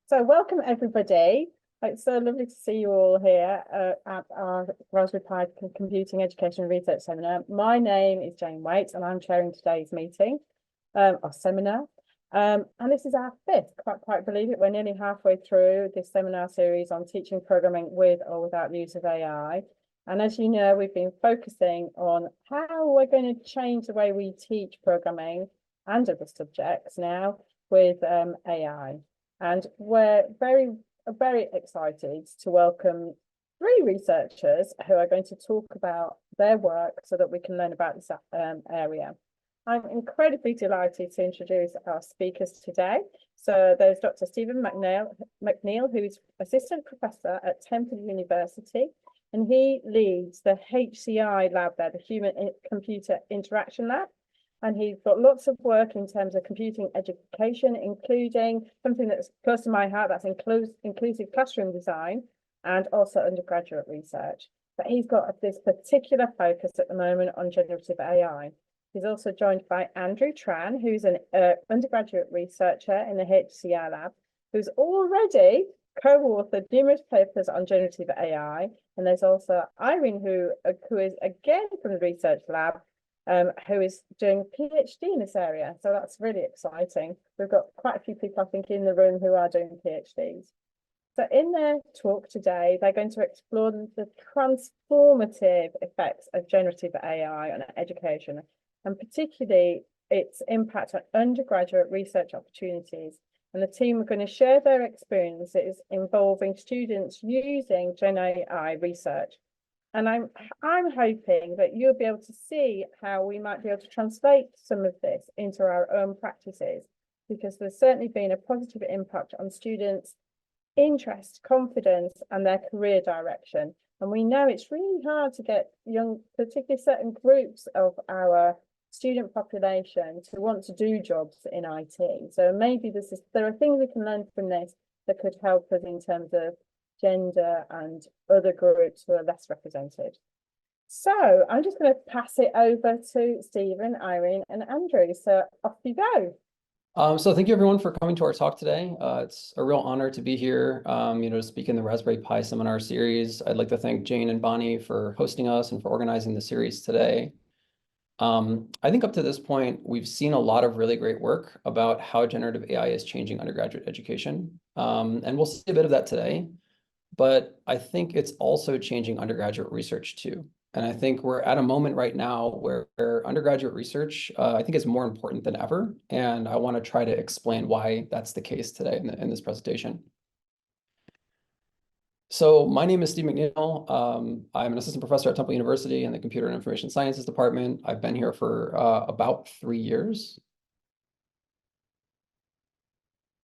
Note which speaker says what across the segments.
Speaker 1: So welcome everybody. It's so lovely to see you all here at our Raspberry Pi Computing Education and Research Seminar. My name is Jane Waite and I'm chairing today's meeting or seminar. And this is our fifth, quite believe it, we're nearly halfway through this seminar series on teaching programming with or without the use of AI. And as you know, we've been focusing on how we're going to change the way we teach programming and other subjects now with AI. And we're very excited to welcome three researchers who are going to talk about their work so that we can learn about this area. I'm incredibly delighted to introduce our speakers today. So there's Dr. Stephen MacNeil, who is Assistant Professor at Temple University, and he leads the HCI lab there, the Human Computer Interaction Lab. And he's got lots of work in terms of computing education, including something that's close to my heart, that's inclusive classroom design and also undergraduate research. But he's got this particular focus at the moment on generative AI. He's also joined by Andrew Tran, who's an undergraduate researcher in the HCI lab, who's already co-authored numerous papers on generative AI. And there's also Irene, who is again from the research lab, who is doing a PhD in this area. So that's really exciting. We've got quite a few people, I think, in the room who are doing PhDs. So in their talk today, they're going to explore the transformative effects of generative AI on education, and particularly its impact on undergraduate research opportunities. And the team are going to share their experiences involving students using Gen AI research. And I'm hoping that you'll be able to see how we might be able to translate some of this into our own practices, because there's certainly been a positive impact on students' interest, confidence, and their career direction. And we know it's really hard to get young, particularly certain groups of our student population, to want to do jobs in IT. So maybe there are things we can learn from this that could help us in terms of gender and other groups who are less represented. So I'm just going to pass it over to Stephen, Irene, and Andrew. So off you go.
Speaker 2: So thank you everyone for coming to our talk today. It's a real honor to be here, to speak in the Raspberry Pi seminar series. I'd like to thank Jane and Bonnie for hosting us and for organizing the series today. I think up to this point, we've seen a lot of really great work about how generative AI is changing undergraduate education. And we'll see a bit of that today. But I think it's also changing undergraduate research too. And I think we're at a moment right now where undergraduate research, I think, is more important than ever. And I want to try to explain why that's the case today in this presentation. So my name is Steve MacNeil. I'm an assistant professor at Temple University in the Computer and Information Sciences department. I've been here for about 3 years.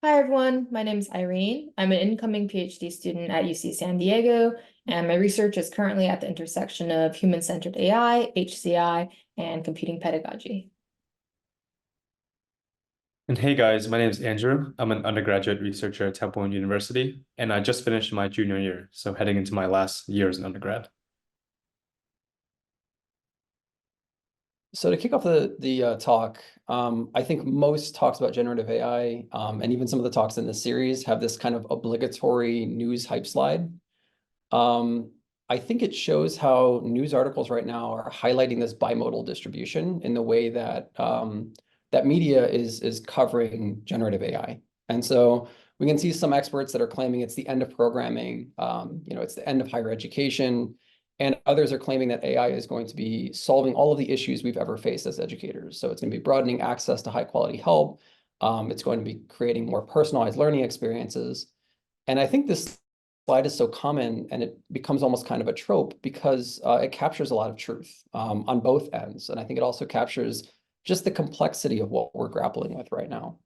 Speaker 3: Hi, everyone. My name is Irene. I'm an incoming PhD student at UC San Diego, and my research is currently at the intersection of human-centered AI, HCI, and computing pedagogy.
Speaker 4: And hey guys, my name is Andrew. I'm an undergraduate researcher at Temple University, and I just finished my junior year, so heading into my last year as an undergrad.
Speaker 2: So to kick off the talk, I think most talks about generative AI, and even some of the talks in this series, have this kind of obligatory news hype slide. I think it shows how news articles right now are highlighting this bimodal distribution in the way that that media is covering generative AI. And so we can see some experts that are claiming it's the end of programming, it's the end of higher education. And others are claiming that AI is going to be solving all of the issues we've ever faced as educators. So it's going to be broadening access to high quality help. It's going to be creating more personalized learning experiences. And I think this slide is so common and it becomes almost kind of a trope because it captures a lot of truth on both ends. And I think it also captures just the complexity of what we're grappling with right now.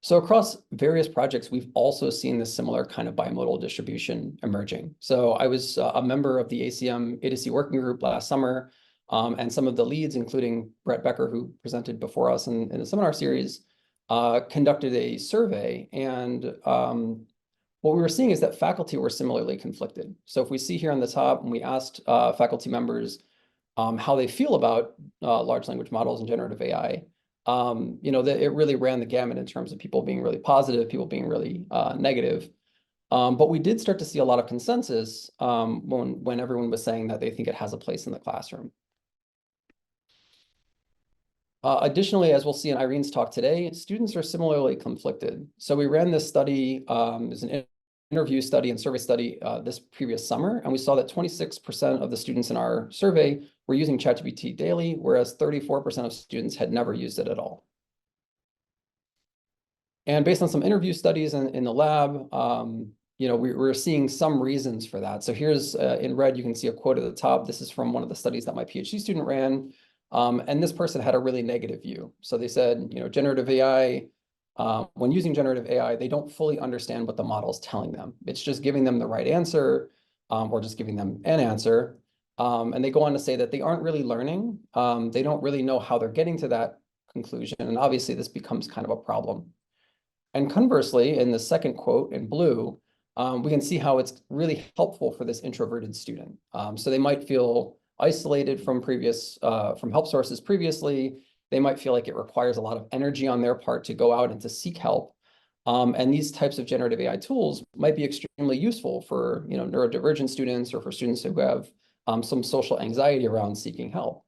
Speaker 2: So across various projects, we've also seen this similar kind of bimodal distribution emerging. So I was a member of the ACM A2C working group last summer, and some of the leads, including Brett Becker, who presented before us in the seminar series, conducted a survey. And what we were seeing is that faculty were similarly conflicted. So if we see here on the top, when we asked faculty members how they feel about large language models and generative AI, that it really ran the gamut in terms of people being really positive, people being really negative. But we did start to see a lot of consensus when everyone was saying that they think it has a place in the classroom. Additionally, as we'll see in Irene's talk today, students are similarly conflicted. So we ran this study as an interview study and survey study this previous summer, and we saw that 26% of the students in our survey were using ChatGPT daily, whereas 34% of students had never used it at all. And based on some interview studies in the lab, we're seeing some reasons for that. So here's in red, you can see a quote at the top. This is from one of the studies that my PhD student ran. And this person had a really negative view. So they said, generative AI, when using generative AI, they don't fully understand what the model is telling them. It's just giving them the right answer or just giving them an answer. And they go on to say that they aren't really learning. They don't really know how they're getting to that conclusion. And obviously, this becomes kind of a problem. And conversely, in the second quote in blue, we can see how it's really helpful for this introverted student. So they might feel isolated from from help sources previously. They might feel like it requires a lot of energy on their part to go out and to seek help. And these types of generative AI tools might be extremely useful for neurodivergent students or for students who have some social anxiety around seeking help.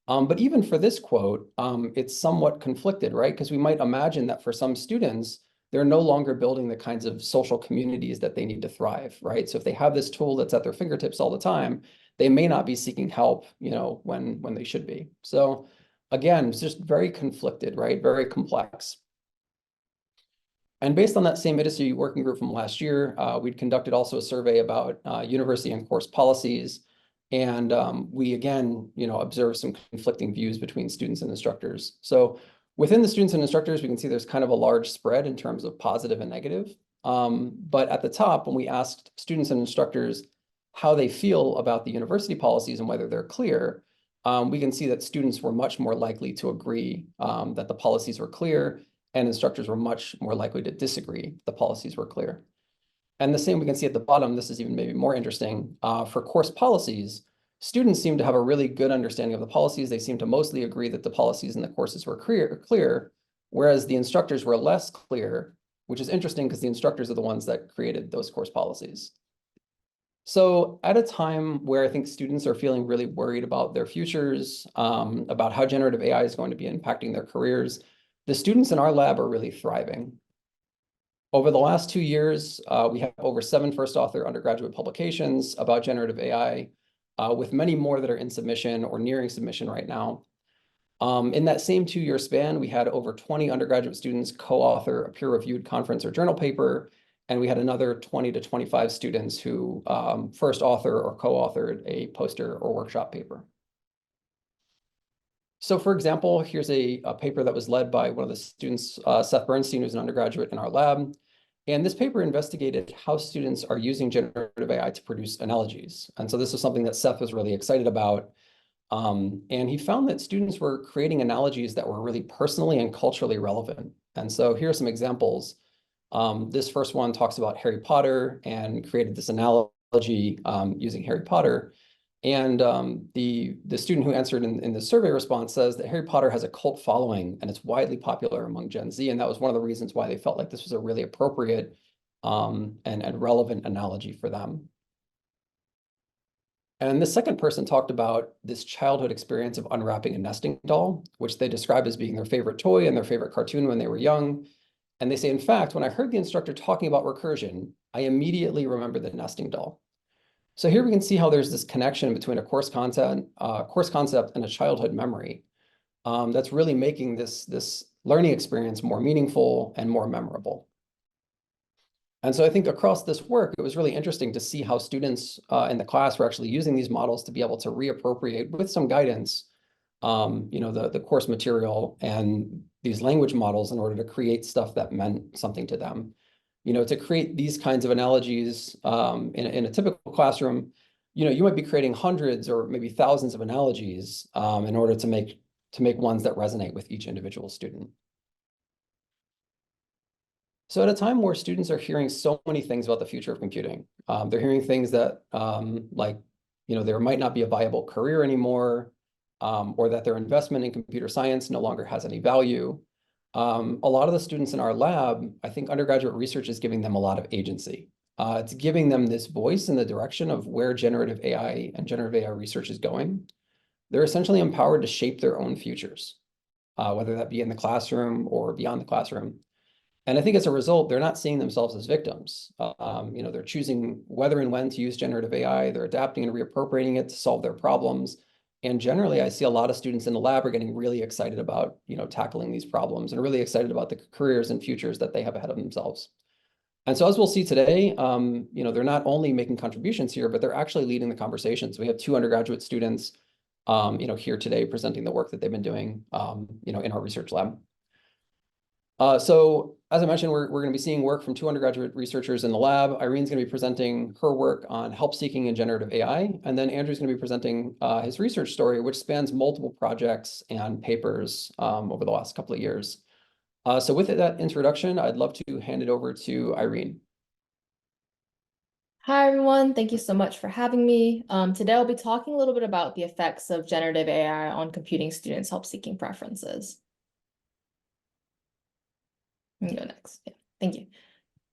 Speaker 2: But even for this quote, it's somewhat conflicted, right? Because we might imagine that for some students, they're no longer building the kinds of social communities that they need to thrive, right? So if they have this tool that's at their fingertips all the time, they may not be seeking help, when they should be. So again, it's just very conflicted, right? Very complex. And based on that same industry working group from last year, we'd conducted also a survey about university and course policies. And we, again, observed some conflicting views between students and instructors. So within the students and instructors, we can see there's kind of a large spread in terms of positive and negative. But at the top, when we asked students and instructors how they feel about the university policies and whether they're clear, we can see that students were much more likely to agree that the policies were clear, and instructors were much more likely to disagree the policies were clear. And the same we can see at the bottom, this is even maybe more interesting. For course policies, students seem to have a really good understanding of the policies. They seem to mostly agree that the policies in the courses were clear, whereas the instructors were less clear, which is interesting because the instructors are the ones that created those course policies. So at a time where I think students are feeling really worried about their futures, about how generative AI is going to be impacting their careers, the students in our lab are really thriving. Over the last 2 years, we have over 7 first author undergraduate publications about generative AI, with many more that are in submission or nearing submission right now. In that same 2-year span, we had over 20 undergraduate students co-author a peer-reviewed conference or journal paper, and we had another 20 to 25 students who first author or co-authored a poster or workshop paper. So for example, here's a paper that was led by one of the students, Seth Bernstein, who's an undergraduate in our lab. And this paper investigated how students are using generative AI to produce analogies. And so this is something that Seth was really excited about. And he found that students were creating analogies that were really personally and culturally relevant. And so here are some examples. This first one talks about Harry Potter and created this analogy using Harry Potter. And the student who answered in the survey response says that Harry Potter has a cult following and it's widely popular among Gen Z. And that was one of the reasons why they felt like this was a really appropriate and relevant analogy for them. And the second person talked about this childhood experience of unwrapping a nesting doll, which they described as being their favorite toy and their favorite cartoon when they were young. And they say, in fact, when I heard the instructor talking about recursion, I immediately remembered the nesting doll. So here we can see how there's this connection between a course concept and a childhood memory that's really making this learning experience more meaningful and more memorable. And so I think across this work, it was really interesting to see how students in the class were actually using these models to be able to reappropriate with some guidance, the course material and these language models in order to create stuff that meant something to them. To create these kinds of analogies in a typical classroom, you might be creating hundreds or maybe thousands of analogies in order to make ones that resonate with each individual student. So at a time where students are hearing so many things about the future of computing, they're hearing things that there might not be a viable career anymore. or that their investment in computer science no longer has any value. A lot of the students in our lab, I think undergraduate research is giving them a lot of agency. It's giving them this voice in the direction of where generative AI and generative AI research is going. They're essentially empowered to shape their own futures, whether that be in the classroom or beyond the classroom. And I think as a result, they're not seeing themselves as victims. They're choosing whether and when to use generative AI. They're adapting and reappropriating it to solve their problems. And generally, I see a lot of students in the lab are getting really excited about, tackling these problems and really excited about the careers and futures that they have ahead of themselves. And so as we'll see today, they're not only making contributions here, but they're actually leading the conversations. We have 2 undergraduate students, here today presenting the work that they've been doing, in our research lab. So as I mentioned, we're going to be seeing work from 2 undergraduate researchers in the lab. Irene's going to be presenting her work on help seeking in generative AI. And then Andrew's going to be presenting his research story, which spans multiple projects and papers over the last couple of years. So with that introduction, I'd love to hand it over to Irene.
Speaker 3: Hi, everyone. Thank you so much for having me. Today, I'll be talking a little bit about the effects of generative AI on computing students' help-seeking preferences. You can go next. Yeah, thank you.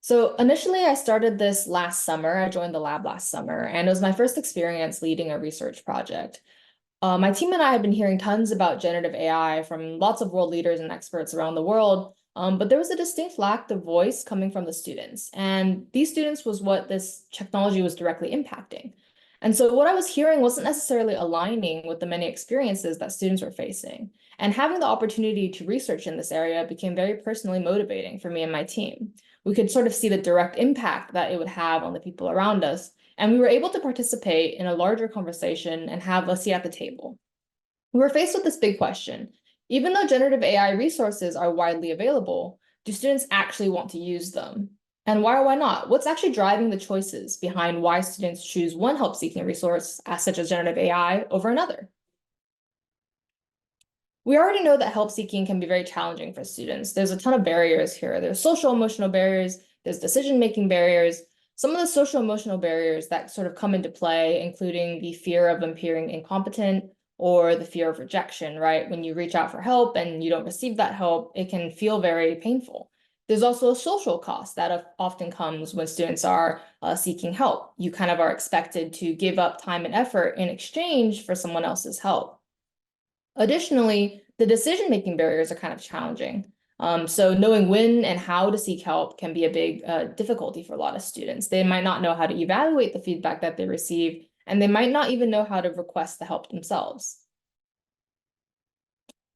Speaker 3: So initially, I started this last summer. I joined the lab last summer, and it was my first experience leading a research project. My team and I have been hearing tons about generative AI from lots of world leaders and experts around the world, but there was a distinct lack of voice coming from the students. And these students was what this technology was directly impacting. And so what I was hearing wasn't necessarily aligning with the many experiences that students were facing. And having the opportunity to research in this area became very personally motivating for me and my team. We could sort of see the direct impact that it would have on the people around us. And we were able to participate in a larger conversation and have a seat at the table. We were faced with this big question. Even though generative AI resources are widely available, do students actually want to use them? And why or why not? What's actually driving the choices behind why students choose one help-seeking resource, such as generative AI, over another? We already know that help-seeking can be very challenging for students. There's a ton of barriers here. There's social-emotional barriers, there's decision-making barriers. Some of the social-emotional barriers that sort of come into play, including the fear of appearing incompetent or the fear of rejection, right? When you reach out for help and you don't receive that help, it can feel very painful. There's also a social cost that often comes when students are seeking help. You kind of are expected to give up time and effort in exchange for someone else's help. Additionally, the decision-making barriers are kind of challenging. So knowing when and how to seek help can be a big difficulty for a lot of students. They might not know how to evaluate the feedback that they receive, and they might not even know how to request the help themselves.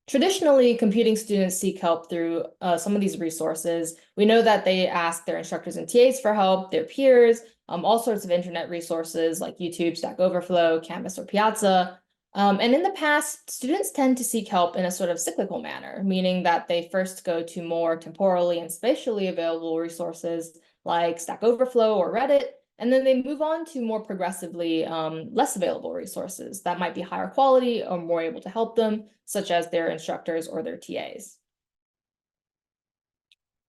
Speaker 3: Traditionally, computing students seek help through some of these resources. We know that they ask their instructors and TAs for help, their peers, all sorts of internet resources like YouTube, Stack Overflow, Canvas, or Piazza. And in the past, students tend to seek help in a sort of cyclical manner, meaning that they first go to more temporally and spatially available resources like Stack Overflow or Reddit, and then they move on to more progressively less available resources that might be higher quality or more able to help them, such as their instructors or their TAs.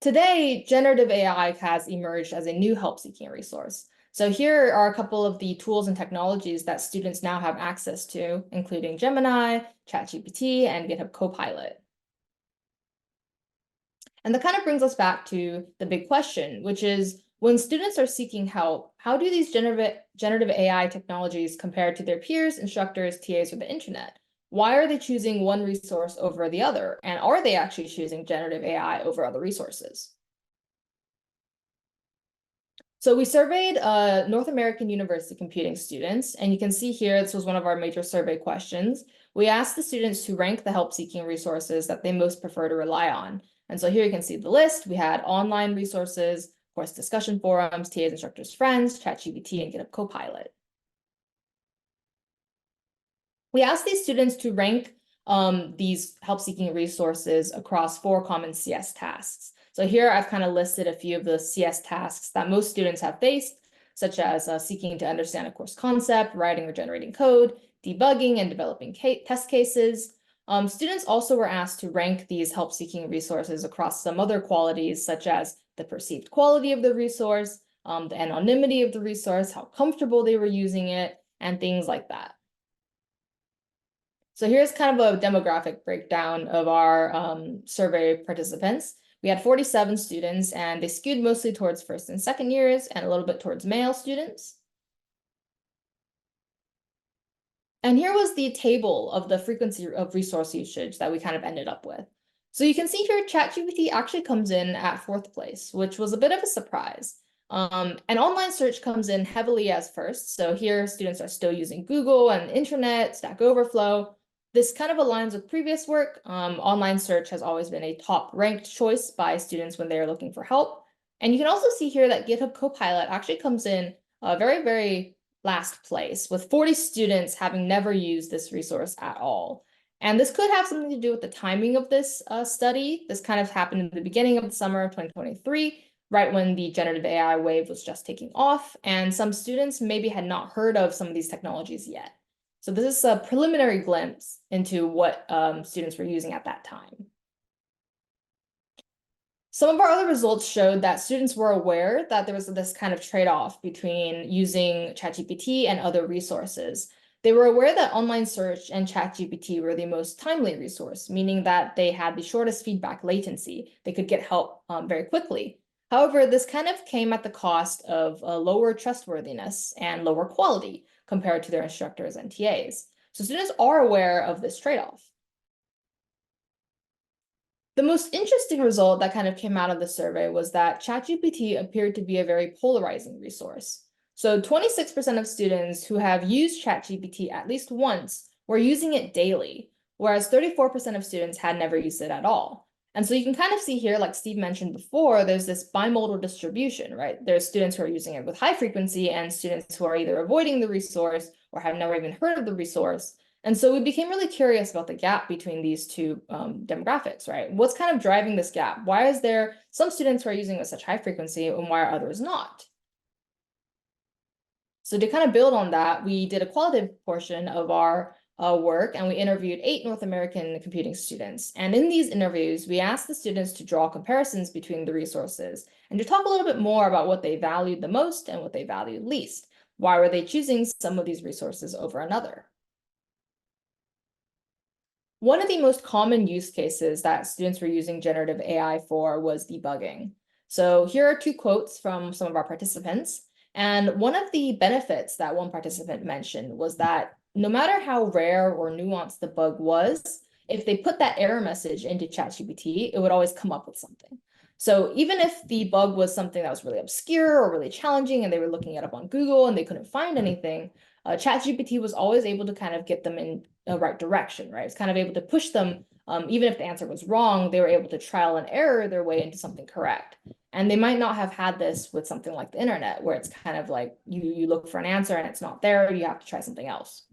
Speaker 3: Today, generative AI has emerged as a new help-seeking resource. So here are a couple of the tools and technologies that students now have access to, including Gemini, ChatGPT, and GitHub Copilot. And that kind of brings us back to the big question, which is, when students are seeking help, how do these generative AI technologies compare to their peers, instructors, TAs, or the internet? Why are they choosing one resource over the other? And are they actually choosing generative AI over other resources? So we surveyed North American university computing students, and you can see here, this was one of our major survey questions. We asked the students to rank the help-seeking resources that they most prefer to rely on. And so here you can see the list. We had online resources, of course, discussion forums, TAs, instructors, friends, ChatGPT, and GitHub Copilot. We asked these students to rank these help-seeking resources across 4 common CS tasks. So here I've kind of listed a few of the CS tasks that most students have faced, such as seeking to understand a course concept, writing or generating code, debugging and developing test cases. Students also were asked to rank these help-seeking resources across some other qualities, such as the perceived quality of the resource, the anonymity of the resource, how comfortable they were using it, and things like that. So here's kind of a demographic breakdown of our survey participants. We had 47 students, and they skewed mostly towards first and second years and a little bit towards male students. And here was the table of the frequency of resource usage that we kind of ended up with. So you can see here, ChatGPT actually comes in at 4th place, which was a bit of a surprise. And online search comes in heavily as first. So here students are still using Google and internet, Stack Overflow. This kind of aligns with previous work. Online search has always been a top ranked choice by students when they're looking for help. And you can also see here that GitHub Copilot actually comes in very, very last place, with 40 students having never used this resource at all. And this could have something to do with the timing of this study. This kind of happened in the beginning of the summer of 2023, right when the generative AI wave was just taking off, and some students maybe had not heard of some of these technologies yet. So this is a preliminary glimpse into what students were using at that time. Some of our other results showed that students were aware that there was this kind of trade-off between using ChatGPT and other resources. They were aware that online search and ChatGPT were the most timely resource, meaning that they had the shortest feedback latency. They could get help very quickly. However, this kind of came at the cost of lower trustworthiness and lower quality compared to their instructors and TAs. So students are aware of this trade-off. The most interesting result that kind of came out of the survey was that ChatGPT appeared to be a very polarizing resource. So 26% of students who have used ChatGPT at least once were using it daily, whereas 34% of students had never used it at all. And so you can kind of see here, like Steve mentioned before, there's this bimodal distribution, right? There's students who are using it with high frequency and students who are either avoiding the resource or have never even heard of the resource. And so we became really curious about the gap between these two demographics, right? What's kind of driving this gap? Why is there some students who are using with such high frequency and why are others not? So to kind of build on that, we did a qualitative portion of our work, and we interviewed 8 North American computing students. And in these interviews, we asked the students to draw comparisons between the resources and to talk a little bit more about what they valued the most and what they valued least. Why were they choosing some of these resources over another? One of the most common use cases that students were using generative AI for was debugging. So here are 2 quotes from some of our participants. And one of the benefits that one participant mentioned was that no matter how rare or nuanced the bug was, if they put that error message into ChatGPT, it would always come up with something. So even if the bug was something that was really obscure or really challenging and they were looking it up on Google and they couldn't find anything, ChatGPT was always able to kind of get them in the right direction, right? It's kind of able to push them, even if the answer was wrong, they were able to trial and error their way into something correct. And they might not have had this with something like the internet, where it's kind of like you look for an answer and it's not there, you have to try something else.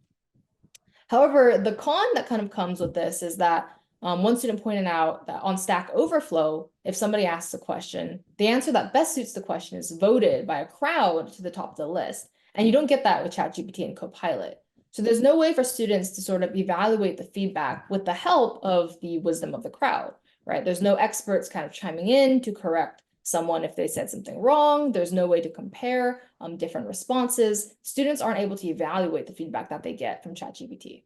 Speaker 3: However, the con that kind of comes with this is that one student pointed out that on Stack Overflow, if somebody asks a question, the answer that best suits the question is voted by a crowd to the top of the list. And you don't get that with ChatGPT and Copilot. So there's no way for students to sort of evaluate the feedback with the help of the wisdom of the crowd, right? There's no experts kind of chiming in to correct someone if they said something wrong. There's no way to compare different responses. Students aren't able to evaluate the feedback that they get from ChatGPT.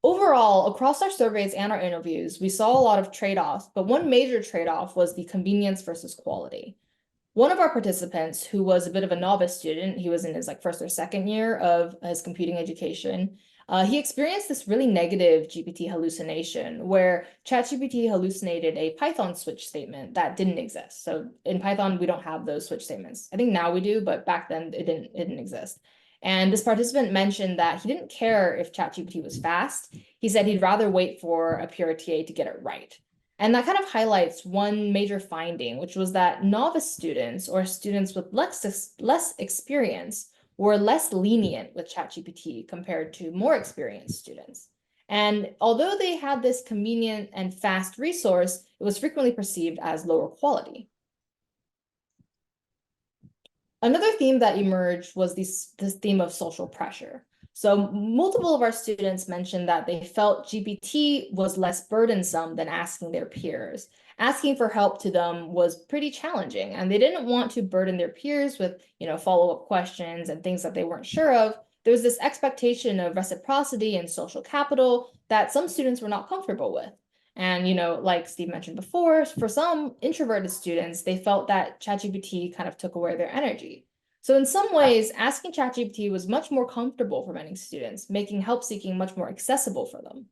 Speaker 3: Overall, across our surveys and our interviews, we saw a lot of trade-offs, but one major trade-off was the convenience versus quality. One of our participants, who was a bit of a novice student, he was in his first or second year of his computing education, he experienced this really negative GPT hallucination where ChatGPT hallucinated a Python switch statement that didn't exist. So in Python, we don't have those switch statements. I think now we do, but back then it didn't exist. And this participant mentioned that he didn't care if ChatGPT was fast. He said he'd rather wait for a pure TA to get it right. And that kind of highlights one major finding, which was that novice students or students with less experience were less lenient with ChatGPT compared to more experienced students. And although they had this convenient and fast resource, it was frequently perceived as lower quality. Another theme that emerged was this theme of social pressure. So multiple of our students mentioned that they felt GPT was less burdensome than asking their peers. Asking for help to them was pretty challenging, and they didn't want to burden their peers with, follow-up questions and things that they weren't sure of. there was this expectation of reciprocity and social capital that some students were not comfortable with. And, like Steve mentioned before, for some introverted students, they felt that ChatGPT kind of took away their energy. So in some ways, asking ChatGPT was much more comfortable for many students, making help seeking much more accessible for them.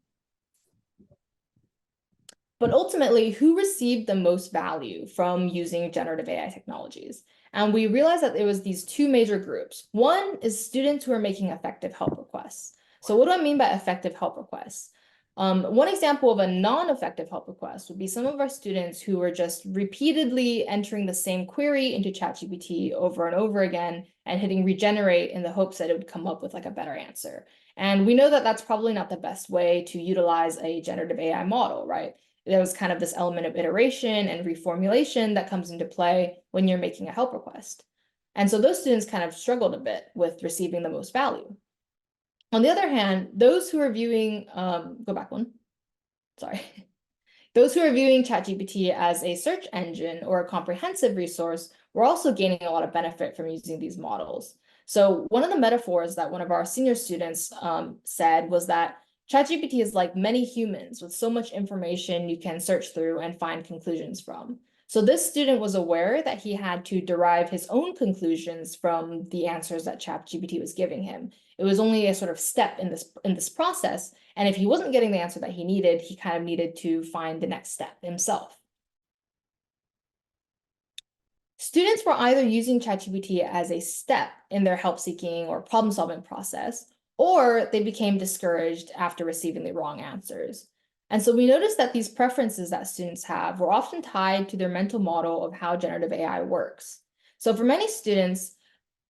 Speaker 3: But ultimately, who received the most value from using generative AI technologies? And we realized that there was these two major groups. One is students who are making effective help requests. So what do I mean by effective help requests? One example of a non-effective help request would be some of our students who are just repeatedly entering the same query into ChatGPT over and over again and hitting regenerate in the hopes that it would come up with like a better answer. And we know that that's probably not the best way to utilize a generative AI model, right? There was kind of this element of iteration and reformulation that comes into play when you're making a help request. And so those students kind of struggled a bit with receiving the most value. On the other hand, those who are viewing, go back one, sorry. Those who are viewing ChatGPT as a search engine or a comprehensive resource were also gaining a lot of benefit from using these models. So one of the metaphors that one of our senior students said was that ChatGPT is like many humans with so much information you can search through and find conclusions from. So this student was aware that he had to derive his own conclusions from the answers that ChatGPT was giving him. It was only a sort of step in this process. And if he wasn't getting the answer that he needed, he kind of needed to find the next step himself. Students were either using ChatGPT as a step in their help-seeking or problem-solving process, or they became discouraged after receiving the wrong answers. And so we noticed that these preferences that students have were often tied to their mental model of how generative AI works. So for many students,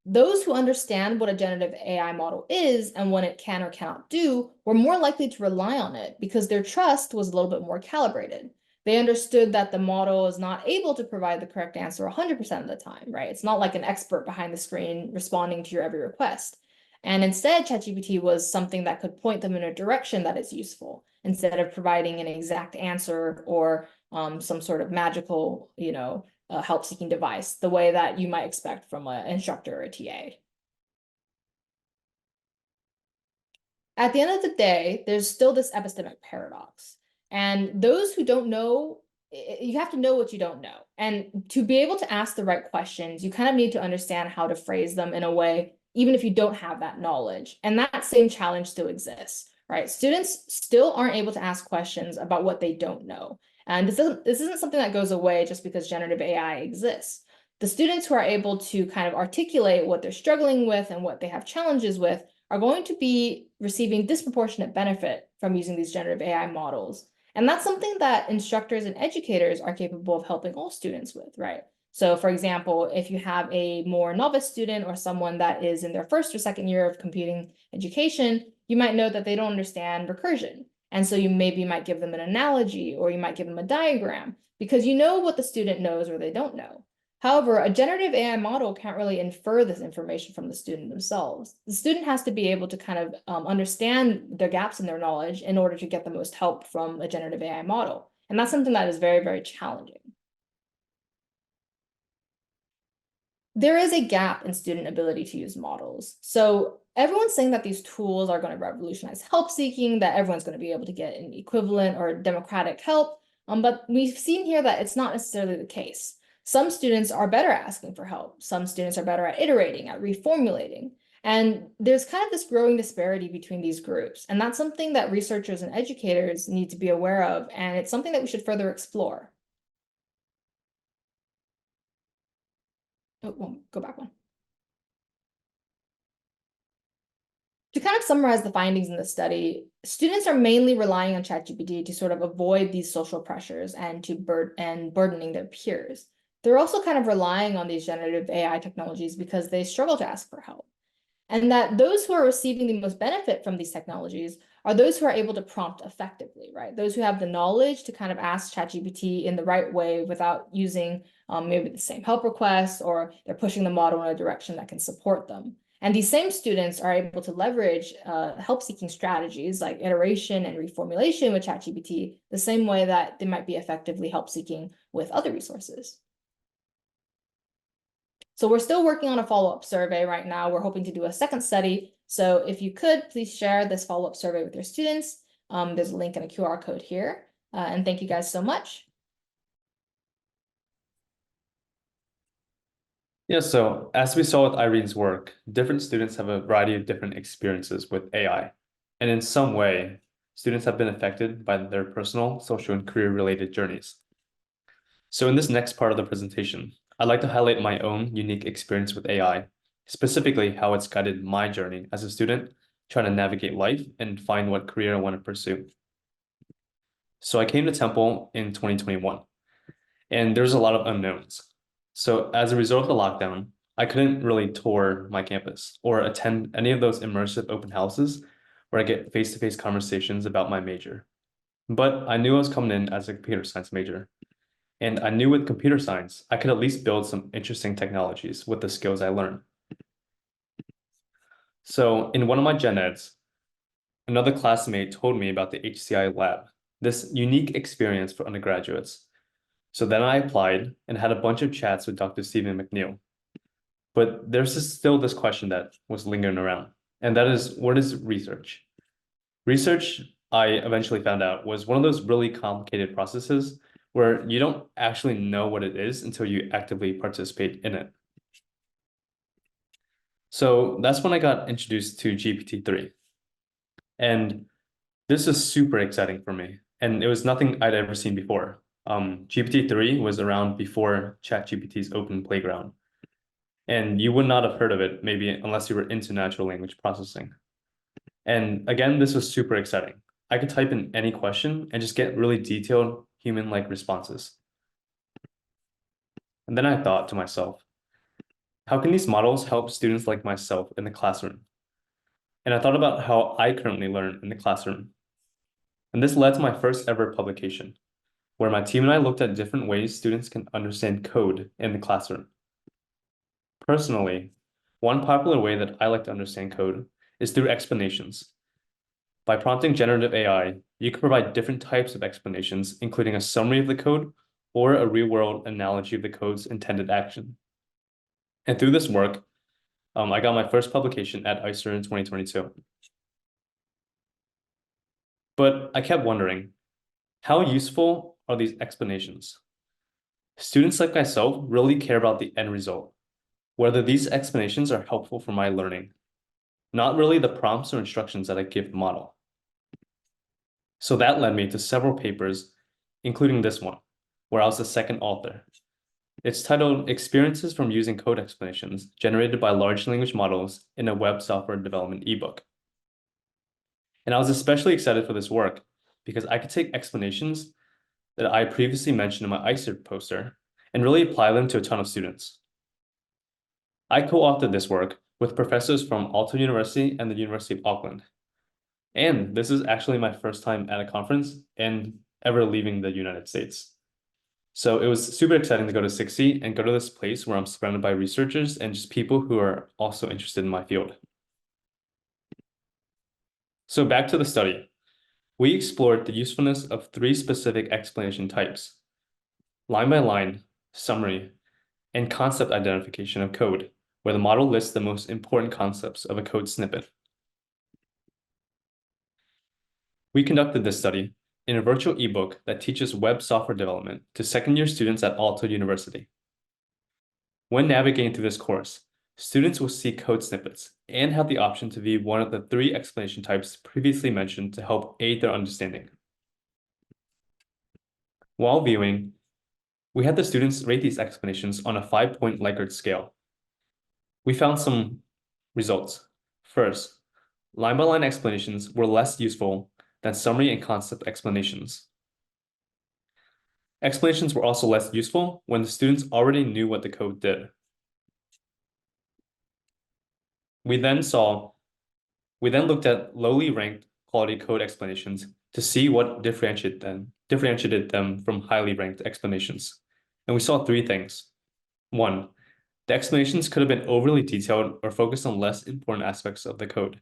Speaker 3: those who understand what a generative AI model is and what it can or cannot do were more likely to rely on it because their trust was a little bit more calibrated. They understood that the model is not able to provide the correct answer 100% of the time, right? It's not like an expert behind the screen responding to your every request. And instead, ChatGPT was something that could point them in a direction that is useful instead of providing an exact answer or some sort of magical, help-seeking device, the way that you might expect from an instructor or a TA. At the end of the day, there's still this epistemic paradox. And those who don't know, you have to know what you don't know. And to be able to ask the right questions, you kind of need to understand how to phrase them in a way, even if you don't have that knowledge. And that same challenge still exists, right? Students still aren't able to ask questions about what they don't know. And this isn't something that goes away just because generative AI exists. The students who are able to kind of articulate what they're struggling with and what they have challenges with are going to be receiving disproportionate benefit from using these generative AI models. And that's something that instructors and educators are capable of helping all students with, right? So for example, if you have a more novice student or someone that is in their first or second year of computing education, you might know that they don't understand recursion. And so you maybe might give them an analogy or you might give them a diagram because you know what the student knows or they don't know. However, a generative AI model can't really infer this information from the student themselves. The student has to be able to kind of understand the gaps in their knowledge in order to get the most help from a generative AI model. And that's something that is very, very challenging. There is a gap in student ability to use models. So everyone's saying that these tools are going to revolutionize help seeking, that everyone's going to be able to get an equivalent or democratic help. But we've seen here that it's not necessarily the case. Some students are better at asking for help. Some students are better at iterating, at reformulating. And there's kind of this growing disparity between these groups. And that's something that researchers and educators need to be aware of. And it's something that we should further explore. Oh, go back one. To kind of summarize the findings in the study, students are mainly relying on ChatGPT to sort of avoid these social pressures and burdening their peers. They're also kind of relying on these generative AI technologies because they struggle to ask for help. And that those who are receiving the most benefit from these technologies are those who are able to prompt effectively, right? Those who have the knowledge to kind of ask ChatGPT in the right way without using maybe the same help requests, or they're pushing the model in a direction that can support them. And these same students are able to leverage help-seeking strategies like iteration and reformulation with ChatGPT the same way that they might be effectively help-seeking with other resources. So we're still working on a follow-up survey right now. We're hoping to do a second study So if you could, please share this follow-up survey with your students. There's a link and a QR code here. And thank you guys so much.
Speaker 4: Yeah, so as we saw with Irene's work, different students have a variety of different experiences with AI. And in some way, students have been affected by their personal, social, and career-related journeys. So in this next part of the presentation, I'd like to highlight my own unique experience with AI, specifically how it's guided my journey as a student trying to navigate life and find what career I want to pursue. So I came to Temple in 2021, and there's a lot of unknowns. So as a result of the lockdown, I couldn't really tour my campus or attend any of those immersive open houses where I get face-to-face conversations about my major. But I knew I was coming in as a computer science major. And I knew with computer science, I could at least build some interesting technologies with the skills I learned. So in one of my gen eds, another classmate told me about the HCI lab, this unique experience for undergraduates. So then I applied and had a bunch of chats with Dr. Stephen MacNeil. But there's still this question that was lingering around, and that is, what is research? Research, I eventually found out, was one of those really complicated processes where you don't actually know what it is until you actively participate in it. So that's when I got introduced to GPT-3. And this is super exciting for me. And it was nothing I'd ever seen before. GPT-3 was around before ChatGPT's open playground. And you would not have heard of it, maybe unless you were into natural language processing. And again, this was super exciting. I could type in any question and just get really detailed human-like responses. And then I thought to myself, how can these models help students like myself in the classroom? And I thought about how I currently learn in the classroom. And this led to my first ever publication, where my team and I looked at different ways students can understand code in the classroom. Personally, one popular way that I like to understand code is through explanations. By prompting generative AI, you can provide different types of explanations, including a summary of the code or a real-world analogy of the code's intended action. And through this work, I got my first publication at ICER in 2022. But I kept wondering, how useful are these explanations? Students like myself really care about the end result, whether these explanations are helpful for my learning, not really the prompts or instructions that I give the model. So that led me to several papers, including this one, where I was the second author. It's titled Experiences from Using Code Explanations Generated by Large Language Models in a Web Software Development ebook. And I was especially excited for this work because I could take explanations that I previously mentioned in my ICER poster and really apply them to a ton of students. I co-authored this work with professors from Aalto University and the University of Auckland. And this is actually my first time at a conference and ever leaving the United States. So it was super exciting to go to 60 and go to this place where I'm surrounded by researchers and just people who are also interested in my field. So back to the study. We explored the usefulness of 3 specific explanation types: line by line, summary, and concept identification of code, where the model lists the most important concepts of a code snippet. We conducted this study in a virtual ebook that teaches web software development to second-year students at Aalto University. When navigating through this course, students will see code snippets and have the option to view one of the 3 explanation types previously mentioned to help aid their understanding. While viewing, we had the students rate these explanations on a 5-point Likert scale. We found some results. First, line-by-line explanations were less useful than summary and concept explanations. Explanations were also less useful when the students already knew what the code did. We then looked at lowly ranked quality code explanations to see what differentiated them from highly ranked explanations. And we saw 3 things. 1, the explanations could have been overly detailed or focused on less important aspects of the code.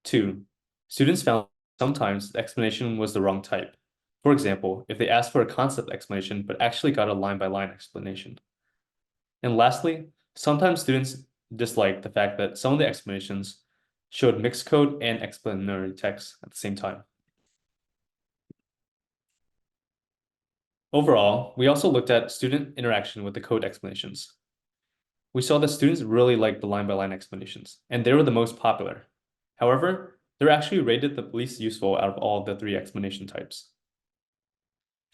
Speaker 4: 2, students found sometimes the explanation was the wrong type. For example, if they asked for a concept explanation but actually got a line-by-line explanation. And lastly, sometimes students disliked the fact that some of the explanations showed mixed code and explanatory text at the same time. Overall, we also looked at student interaction with the code explanations. We saw that students really liked the line-by-line explanations, and they were the most popular. However, they're actually rated the least useful out of all of the 3 explanation types.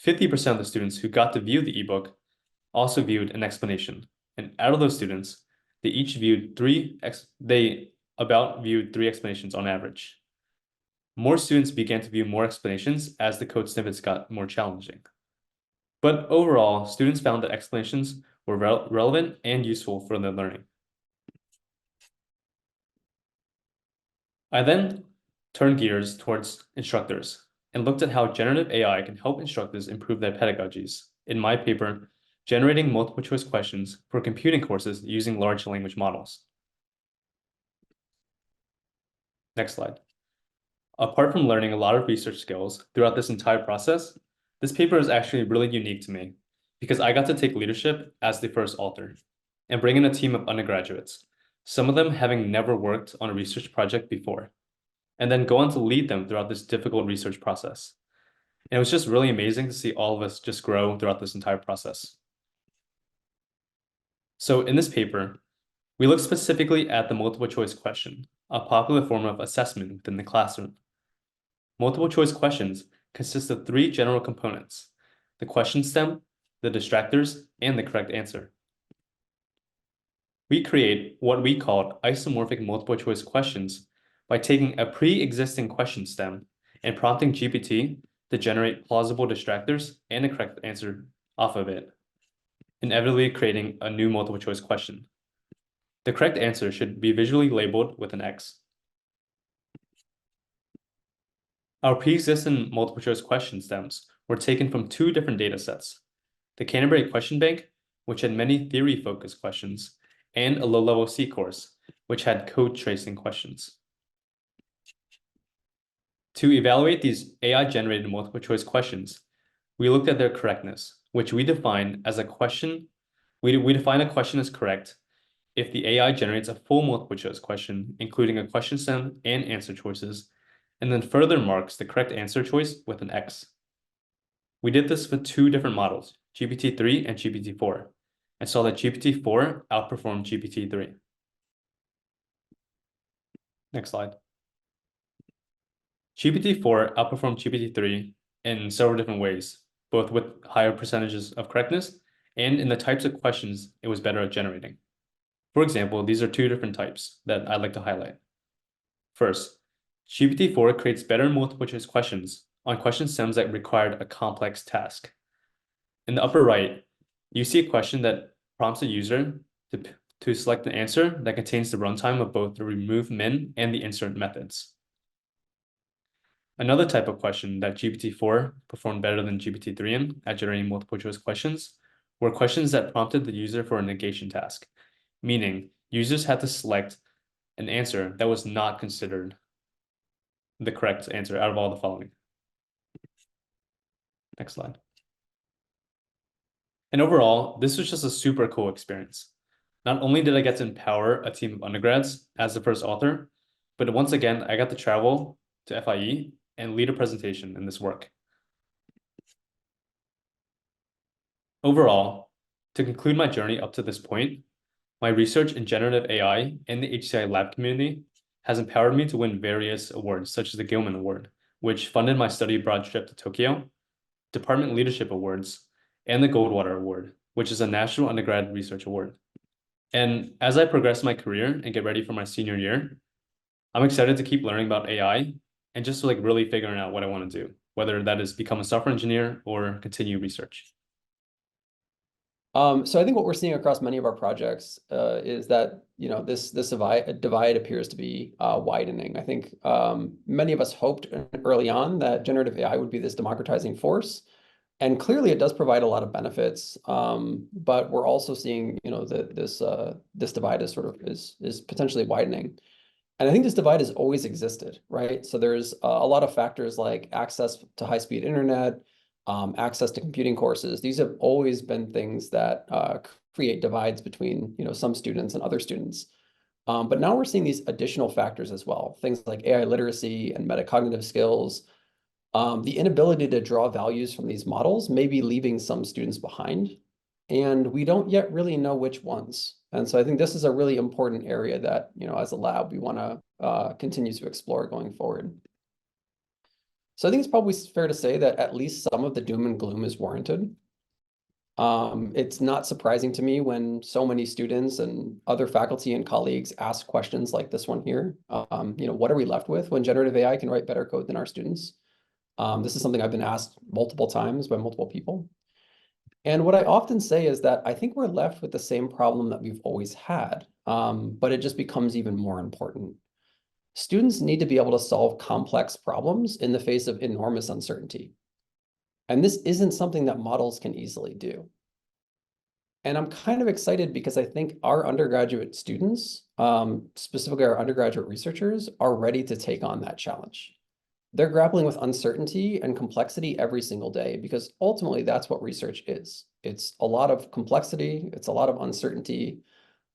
Speaker 4: 50% of the students who got to view the ebook also viewed an explanation, and out of those students, they each viewed 3 explanations on average. More students began to view more explanations as the code snippets got more challenging. But overall, students found that explanations were relevant and useful for their learning. I then turned gears towards instructors and looked at how generative AI can help instructors improve their pedagogies. In my paper, Generating Multiple Choice Questions for Computing Courses Using Large Language Models. Next slide. Apart from learning a lot of research skills throughout this entire process, this paper is actually really unique to me because I got to take leadership as the first author and bring in a team of undergraduates, some of them having never worked on a research project before, and then go on to lead them throughout this difficult research process. And it was just really amazing to see all of us just grow throughout this entire process. So in this paper, we look specifically at the multiple choice question, a popular form of assessment within the classroom. Multiple choice questions consist of 3 general components: the question stem, the distractors, and the correct answer. We create what we called isomorphic multiple choice questions by taking a pre-existing question stem and prompting GPT to generate plausible distractors and the correct answer off of it, inevitably creating a new multiple choice question. The correct answer should be visually labeled with an X. Our pre-existing multiple choice question stems were taken from 2 different data sets: the Canterbury Question Bank, which had many theory-focused questions, and a low-level C course, which had code tracing questions. To evaluate these AI-generated multiple choice questions, we looked at their correctness, which we define as a question. We define a question as correct if the AI generates a full multiple choice question, including a question stem and answer choices, and then further marks the correct answer choice with an X. We did this with 2 different models, GPT-3 and GPT-4, and saw that GPT-4 outperformed GPT-3. Next slide. GPT-4 outperformed GPT-3 in several different ways, both with higher percentages of correctness and in the types of questions it was better at generating. For example, these are 2 different types that I'd like to highlight. First, GPT-4 creates better multiple choice questions on question stems that required a complex task. In the upper right, you see a question that prompts a user to select an answer that contains the runtime of both the remove min and the insert methods. Another type of question that GPT-4 performed better than GPT-3 in at generating multiple choice questions were questions that prompted the user for a negation task, meaning users had to select an answer that was not considered the correct answer out of all the following. Next slide. And overall, this was just a super cool experience. Not only did I get to empower a team of undergrads as the first author, but once again, I got to travel to FIE and lead a presentation in this work. Overall, to conclude my journey up to this point, my research in generative AI in the HCI lab community has empowered me to win various awards, such as the Gilman Award, which funded my study abroad trip to Tokyo, Department Leadership Awards, and the Goldwater Award, which is a national undergrad research award. And as I progress my career and get ready for my senior year, I'm excited to keep learning about AI and just like really figuring out what I want to do, whether that is become a software engineer or continue research.
Speaker 2: So I think what we're seeing across many of our projects is that this divide appears to be widening. I think many of us hoped early on that generative AI would be this democratizing force, and clearly it does provide a lot of benefits. But we're also seeing that this divide is potentially widening. And I think this divide has always existed, right? So there's a lot of factors like access to high-speed internet, access to computing courses. These have always been things that create divides between some students and other students. But now we're seeing these additional factors as well, things like AI literacy and metacognitive skills. The inability to draw values from these models may be leaving some students behind, and we don't yet really know which ones. And so I think this is a really important area that, as a lab, we want to continue to explore going forward. So I think it's probably fair to say that at least some of the doom and gloom is warranted. It's not surprising to me when so many students and other faculty and colleagues ask questions like this one here. What are we left with when generative AI can write better code than our students? This is something I've been asked multiple times by multiple people. And what I often say is that I think we're left with the same problem that we've always had, but it just becomes even more important. Students need to be able to solve complex problems in the face of enormous uncertainty. And this isn't something that models can easily do. And I'm kind of excited because I think our undergraduate students, specifically our undergraduate researchers, are ready to take on that challenge. They're grappling with uncertainty and complexity every single day because ultimately that's what research is. It's a lot of complexity, it's a lot of uncertainty,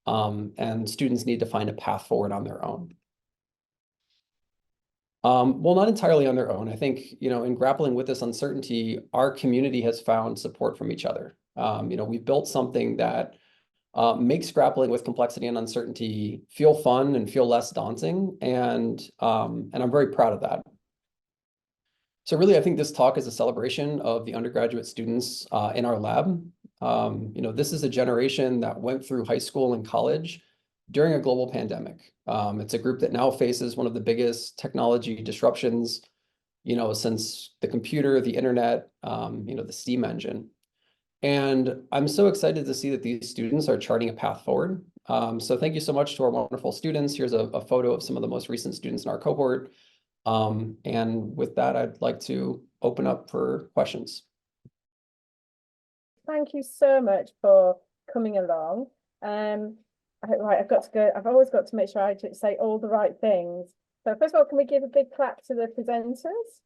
Speaker 2: and students need to find a path forward on their own. Well, not entirely on their own. I think, in grappling with this uncertainty, our community has found support from each other. We've built something that makes grappling with complexity and uncertainty feel fun and feel less daunting, and I'm very proud of that. So really, I think this talk is a celebration of the undergraduate students in our lab. This is a generation that went through high school and college during a global pandemic. It's a group that now faces one of the biggest technology disruptions, since the computer, the internet, the steam engine. And I'm so excited to see that these students are charting a path forward. So thank you so much to our wonderful students. Here's a photo of some of the most recent students in our cohort. And with that, I'd like to open up for questions.
Speaker 1: Thank you so much for coming along. Right, I've got to go. I've always got to make sure I say all the right things. So first of all, can we give a big clap to the presenters?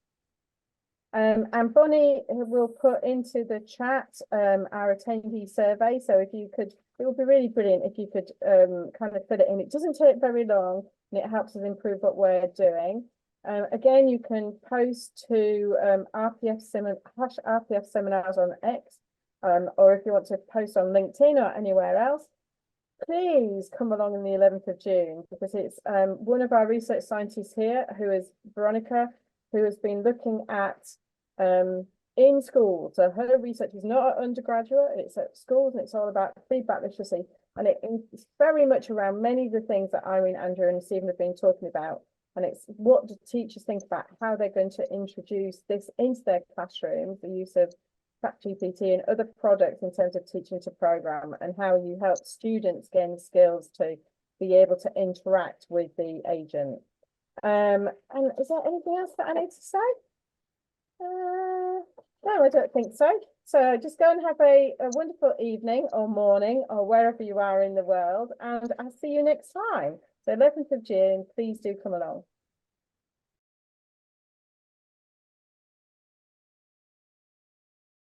Speaker 1: And Bonnie will put into the chat our attendee survey. So if you could, it would be really brilliant if you could kind of fill it in. It doesn't take very long and it helps us improve what we're doing. Again, you can post to RPF seminars on X, or if you want to post on LinkedIn or anywhere else, please come along on the 11th of June, because it's one of our research scientists here, who is Veronica, who has been looking at in schools. So her research is not at undergraduate, it's at schools, and it's all about feedback literacy. And it's very much around many of the things that Irene, Andrew, and Stephen have been talking about. And it's what do teachers think about how they're going to introduce this into their classrooms, the use of ChatGPT and other products in terms of teaching to program, and how you help students gain skills to be able to interact with the agent. And is there anything else that I need to say? No, I don't think so. So just go and have a wonderful evening or morning or wherever you are in the world, and I'll see you next time. So 11th of June, please do come along.